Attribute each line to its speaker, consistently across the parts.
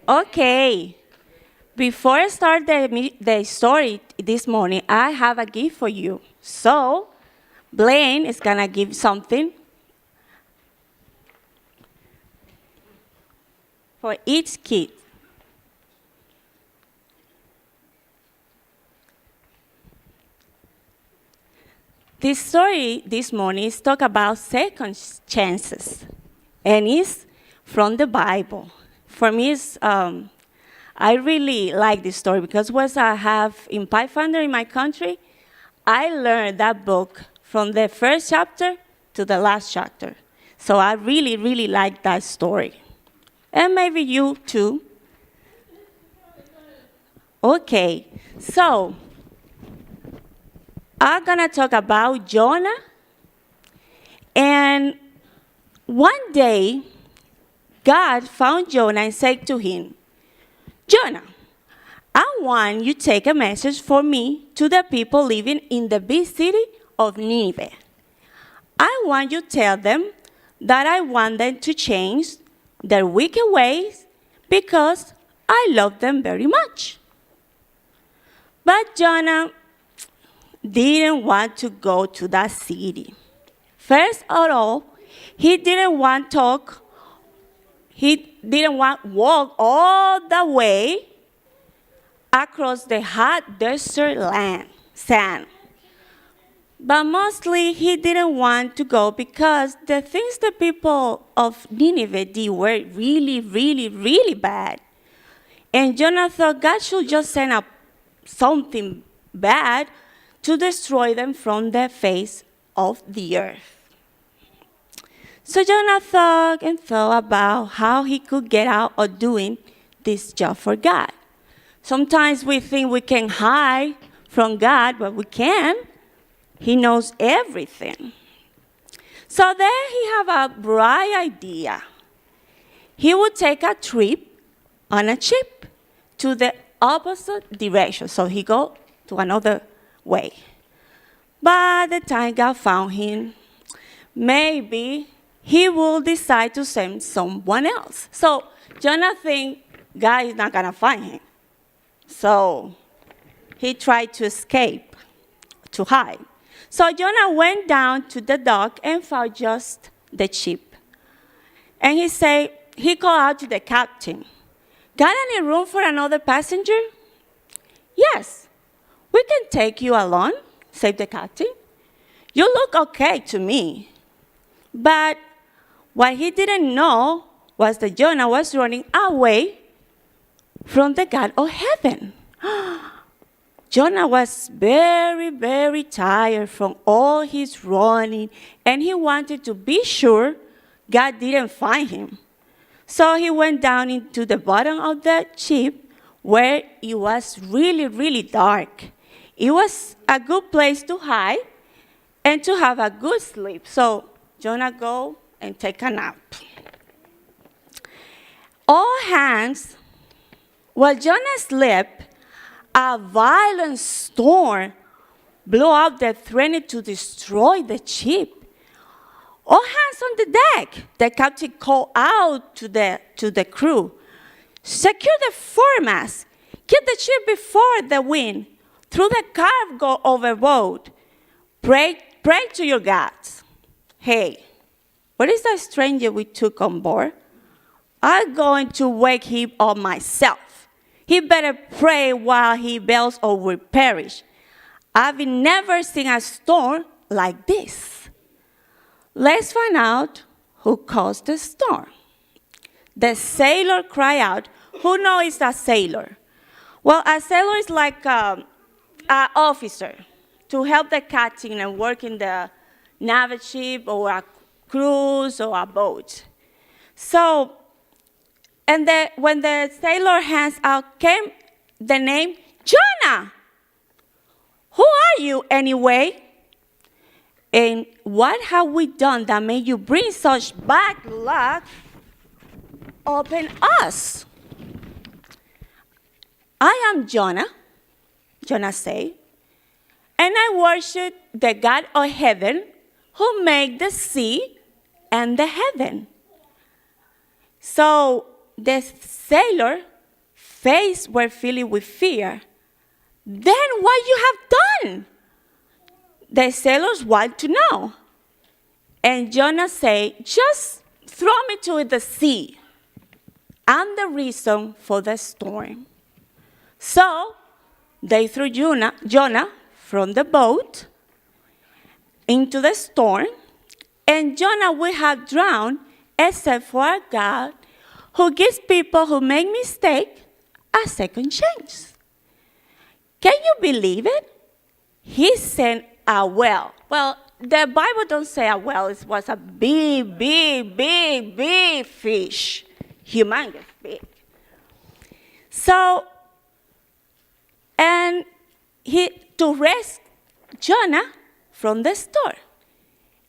Speaker 1: Okay, before I start the story this morning, I have a gift for you. So, Blaine is gonna give something for each kid. This story this morning is talk about second chances, and it's from the Bible. For me, I really like this story because once I have in Pathfinder in my country, I learned that book from the first chapter to the last chapter. So I really, really like that story. And maybe you too. Okay, so I'm gonna talk about Jonah. And one day, God found Jonah and said to him, Jonah, I want you to take a message for me to the people living in the big city of Nineveh. I want you to tell them that I want them to change their wicked ways because I love them very much. But Jonah didn't want to go to that city. First of all, he didn't want to talk. He didn't want to walk all the way across the hot desert sand. But mostly he didn't want to go because the things the people of Nineveh did were really, really, really bad. And Jonah thought God should just send up something bad to destroy them from the face of the earth. So Jonah thought and thought about how he could get out of doing this job for God. Sometimes we think we can hide from God, but we can't. He knows everything. So then he had a bright idea. He would take a trip on a ship to the opposite direction. So he go to another way. By the time God found him, maybe he will decide to send someone else. So Jonah think God is not going to find him. So he tried to escape, to hide. So Jonah went down to the dock and found just the ship. And he called out to the captain, got any room for another passenger? Yes, we can take you along, said the captain. You look okay to me. But what he didn't know was that Jonah was running away from the God of heaven. Jonah was very, very tired from all his running, and he wanted to be sure God didn't find him. So he went down into the bottom of the ship where it was really, really dark. It was a good place to hide and to have a good sleep. So Jonah go and take a nap. All hands, while Jonah slept, a violent storm blew up that threatened to destroy the ship. All hands on the deck. The captain called out to the crew, secure the foremast, keep the ship before the wind, throw the cargo overboard, pray to your gods. Hey, what is that stranger we took on board? I'm going to wake him up myself. He better pray while he bails or will perish. I've never seen a storm like this. Let's find out who caused the storm. The sailor cried out. Who knows a sailor? Well, a sailor is like an officer to help the captain and work in the naval ship or a cruise or a boat. So, when the sailor hands out came the name Jonah. Who are you anyway? And what have we done that made you bring such bad luck upon us? I am Jonah, Jonah said, and I worship the God of heaven who made the sea and the heaven. So the sailor face were filled with fear. Then what you have done? The sailors want to know. And Jonah said, just throw me to the sea. I'm the reason for the storm. So they threw Jonah from the boat into the storm, and Jonah would have drowned except for a God who gives people who make mistakes a second chance. Can you believe it? He sent a whale. Well, the Bible don't say a whale. It was a big, big, big, big fish. Humongous big. So, and to rescue Jonah from the storm.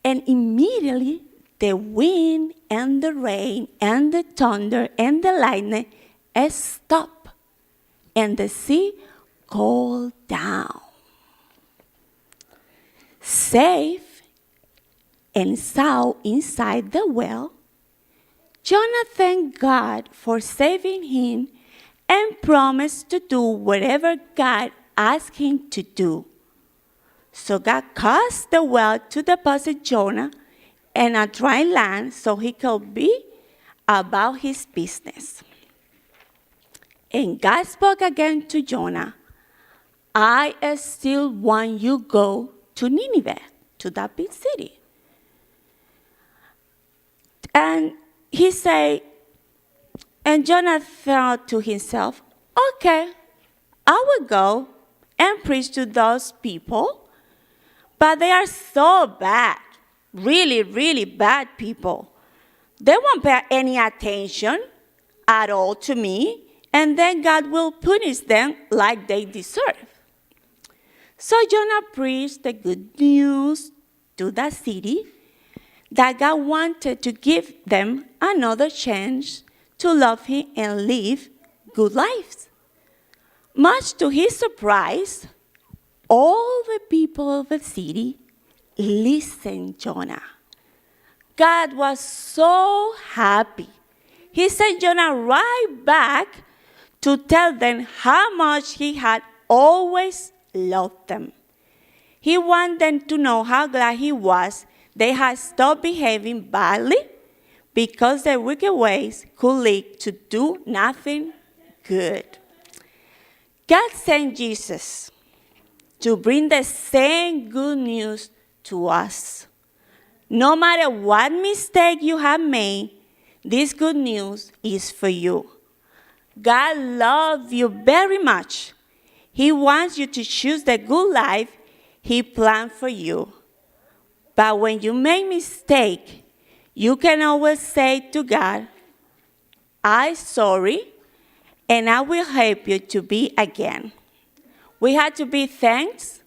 Speaker 1: And immediately the wind and the rain and the thunder and the lightning stopped. And the sea cooled down. Safe and sound inside the well, Jonah thanked God for saving him and promised to do whatever God asked him to do. So God caused the whale to deposit Jonah in a dry land so he could be about his business. And God spoke again to Jonah, I still want you to go to Nineveh, to that big city. And he said, and Jonah thought to himself, okay, I will go and preach to those people, but they are so bad, really, really bad people. They won't pay any attention at all to me, and then God will punish them like they deserve. So Jonah preached the good news to the city that God wanted to give them another chance to love him and live good lives. Much to his surprise, all the people of the city listened to Jonah. God was so happy. He sent Jonah right back to tell them how much he had always loved them. He wanted them to know how glad he was they had stopped behaving badly because their wicked ways could lead to do nothing good. God sent Jesus to bring the same good news to us. No matter what mistake you have made, this good news is for you. God loves you very much. He wants you to choose the good life He planned for you. But when you make mistake, you can always say to God, I'm sorry, and I will help you to be again. We have to be thanks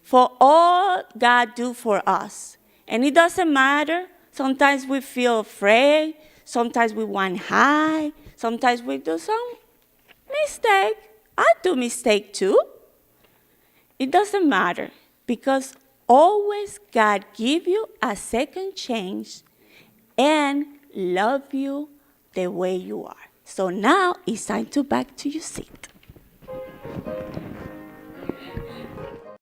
Speaker 1: for all God do for us. And it doesn't matter. Sometimes we feel afraid. Sometimes we want high. Sometimes we do some mistake. I do mistake too. It doesn't matter because always God give you a second chance and love you the way you are. So now it's time to back to your seat.